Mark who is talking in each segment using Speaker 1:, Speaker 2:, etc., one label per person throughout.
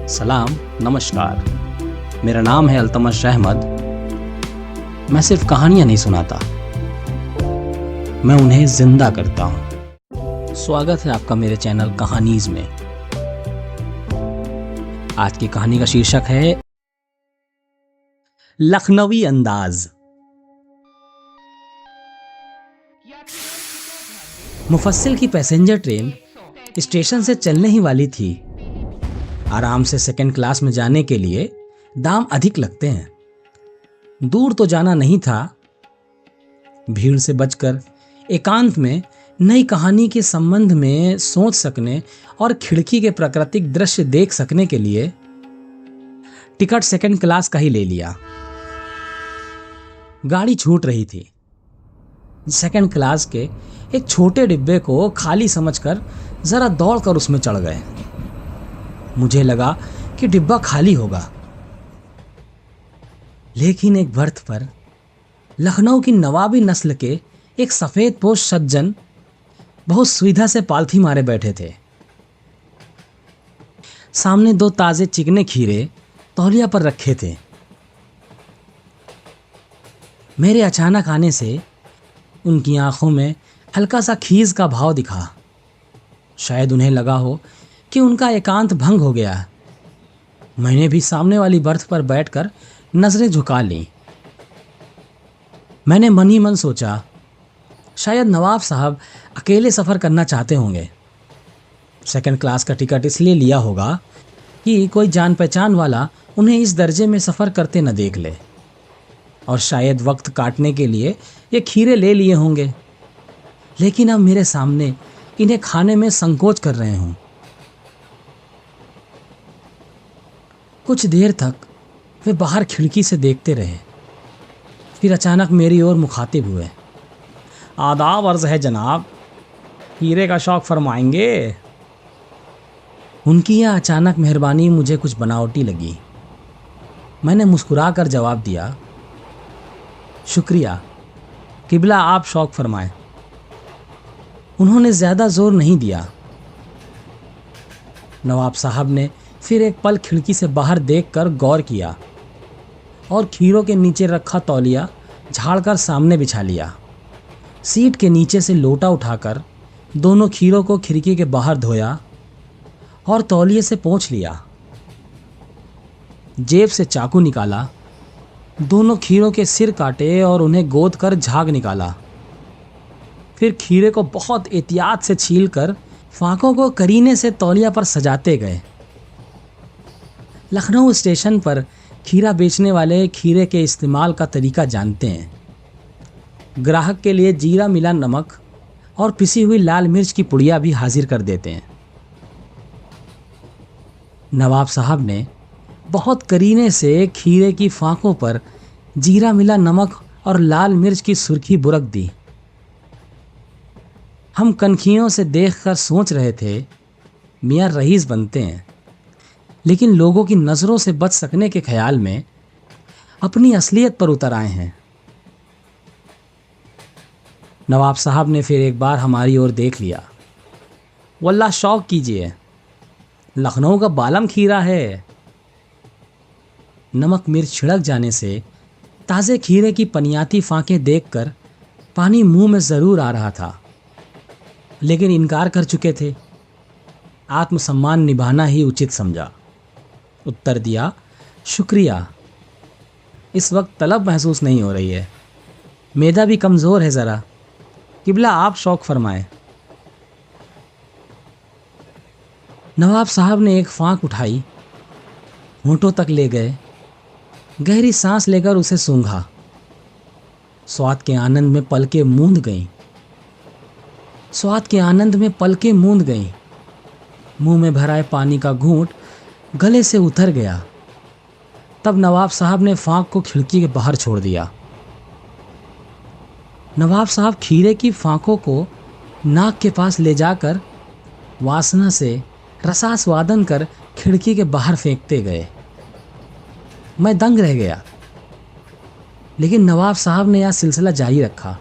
Speaker 1: सलाम, नमस्कार। मेरा नाम है अल्तमश अहमद। मैं सिर्फ कहानियां नहीं सुनाता, मैं उन्हें जिंदा करता हूँ। स्वागत है आपका मेरे चैनल कहानीज में। आज की कहानी का शीर्षक है लखनवी अंदाज। मुफस्सिल की पैसेंजर ट्रेन स्टेशन से चलने ही वाली थी। आराम से सेकंड क्लास में जाने के लिए दाम अधिक लगते हैं। दूर तो जाना नहीं था। भीड़ से बचकर एकांत में नई कहानी के संबंध में सोच सकने और खिड़की के प्राकृतिक दृश्य देख सकने के लिए टिकट सेकंड क्लास का ही ले लिया। गाड़ी छूट रही थी। सेकंड क्लास के एक छोटे डिब्बे को खाली समझकर जरा दौड़कर उसमें चढ़ गए। मुझे लगा कि डिब्बा खाली होगा, लेकिन एक बर्थ पर लखनऊ की नवाबी नस्ल के एक सफेद पोश सज्जन बहुत सुविधा से पालथी मारे बैठे थे। सामने 2 ताजे चिकने खीरे तौलिया पर रखे थे। मेरे अचानक आने से उनकी आंखों में हल्का सा खीज का भाव दिखा। शायद उन्हें लगा हो कि उनका एकांत भंग हो गया। मैंने भी सामने वाली बर्थ पर बैठकर नजरें झुका लीं। मैंने मन ही मन सोचा, शायद नवाब साहब अकेले सफ़र करना चाहते होंगे। सेकंड क्लास का टिकट इसलिए लिया होगा कि कोई जान पहचान वाला उन्हें इस दर्जे में सफ़र करते न देख ले, और शायद वक्त काटने के लिए ये खीरे ले लिए होंगे। लेकिन अब मेरे सामने इन्हें खाने में संकोच कर रहे हूं। कुछ देर तक वे बाहर खिड़की से देखते रहे। फिर अचानक मेरी ओर मुखातिब हुए। आदाब अर्ज़ है जनाब, हीरे का शौक फरमाएंगे? उनकी यह अचानक मेहरबानी मुझे कुछ बनावटी लगी। मैंने मुस्कुराकर जवाब दिया, शुक्रिया, किबला आप शौक फरमाएं। उन्होंने ज़्यादा जोर नहीं दिया। नवाब साहब ने फिर एक पल खिड़की से बाहर देखकर गौर किया और खीरों के नीचे रखा तौलिया झाड़कर सामने बिछा लिया। सीट के नीचे से लोटा उठाकर दोनों खीरों को खिड़की के बाहर धोया और तौलिए से पोंछ लिया। जेब से चाकू निकाला, दोनों खीरों के सिर काटे और उन्हें गोद कर झाग निकाला। फिर खीरे को बहुत एहतियात से छीलकर फाकों को करीने से तौलिया पर सजाते गए। लखनऊ स्टेशन पर खीरा बेचने वाले खीरे के इस्तेमाल का तरीका जानते हैं। ग्राहक के लिए जीरा मिला नमक और पिसी हुई लाल मिर्च की पुड़िया भी हाजिर कर देते हैं। नवाब साहब ने बहुत करीने से खीरे की फाकों पर जीरा मिला नमक और लाल मिर्च की सुर्खी बुरक दी। हम कनखियों से देखकर सोच रहे थे, मियाँ रईस बनते हैं, लेकिन लोगों की नज़रों से बच सकने के ख्याल में अपनी असलियत पर उतर आए हैं। नवाब साहब ने फिर एक बार हमारी ओर देख लिया। वल्लाह शौक कीजिए, लखनऊ का बालम खीरा है। नमक मिर्च छिड़क जाने से ताज़े खीरे की पनियाती फांकें देखकर पानी मुंह में ज़रूर आ रहा था, लेकिन इनकार कर चुके थे। आत्मसम्मान निभाना ही उचित समझा। उत्तर दिया, शुक्रिया, इस वक्त तलब महसूस नहीं हो रही है, मैदा भी कमज़ोर है ज़रा, किबला आप शौक फरमाएं। नवाब साहब ने एक फांक उठाई, होंठों तक ले गए, गहरी सांस लेकर उसे सूंघा। स्वाद के आनंद में पलकें मूंद गईं। मुंह में भराए पानी का घूंट गले से उतर गया। तब नवाब साहब ने फांक को खिड़की के बाहर छोड़ दिया। नवाब साहब खीरे की फांकों को नाक के पास ले जाकर वासना से रसास्वादन कर खिड़की के बाहर फेंकते गए। मैं दंग रह गया, लेकिन नवाब साहब ने यह सिलसिला जारी रखा।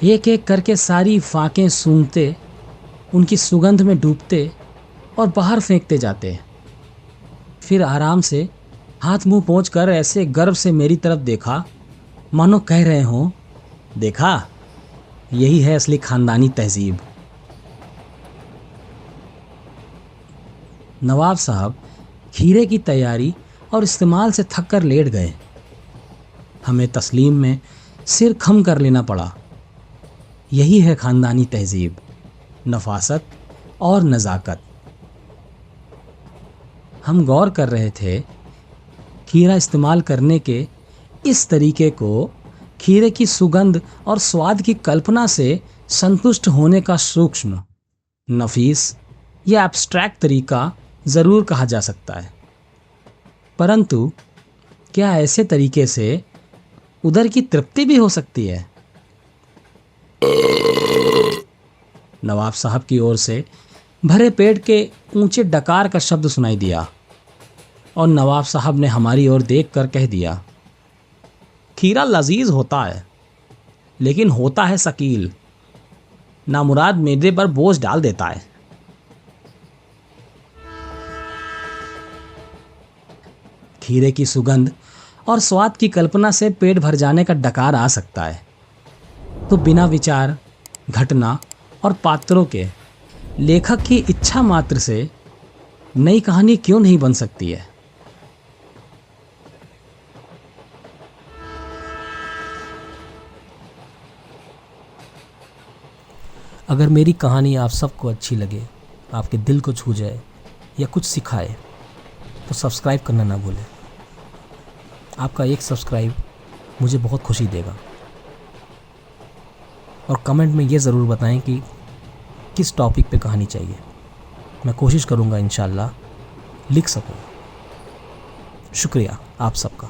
Speaker 1: एक एक करके सारी फाकें सूंघते, उनकी सुगंध में डूबते और बाहर फेंकते जाते। फिर आराम से हाथ मुंह पोंछ कर ऐसे गर्व से मेरी तरफ देखा मानो कह रहे हों, देखा, यही है असली खानदानी तहजीब। नवाब साहब खीरे की तैयारी और इस्तेमाल से थक कर लेट गए। हमें तस्लीम में सिर खम कर लेना पड़ा। यही है खानदानी तहजीब, नफासत और नज़ाकत। हम गौर कर रहे थे खीरा इस्तेमाल करने के इस तरीके को खीरे की सुगंध और स्वाद की कल्पना से संतुष्ट होने का सूक्ष्म, नफीस या एब्स्ट्रैक्ट तरीका ज़रूर कहा जा सकता है, परंतु क्या ऐसे तरीके से उदर की तृप्ति भी हो सकती है? नवाब साहब की ओर से भरे पेट के ऊंचे डकार का शब्द सुनाई दिया और नवाब साहब ने हमारी ओर देखकर कह दिया, खीरा लजीज होता है, लेकिन होता है शकील, नामुराद मैदे पर बोझ डाल देता है। खीरे की सुगंध और स्वाद की कल्पना से पेट भर जाने का डकार आ सकता है, तो बिना विचार, घटना और पात्रों के लेखक की इच्छा मात्र से नई कहानी क्यों नहीं बन सकती है?
Speaker 2: अगर मेरी कहानी आप सबको अच्छी लगे, आपके दिल को छू जाए या कुछ सिखाए, तो सब्सक्राइब करना ना भूलें। आपका एक सब्सक्राइब मुझे बहुत खुशी देगा। और कमेंट में ये ज़रूर बताएं कि किस टॉपिक पे कहानी चाहिए। मैं कोशिश करूँगा इंशाल्लाह लिख सकूँ। शुक्रिया आप सबका।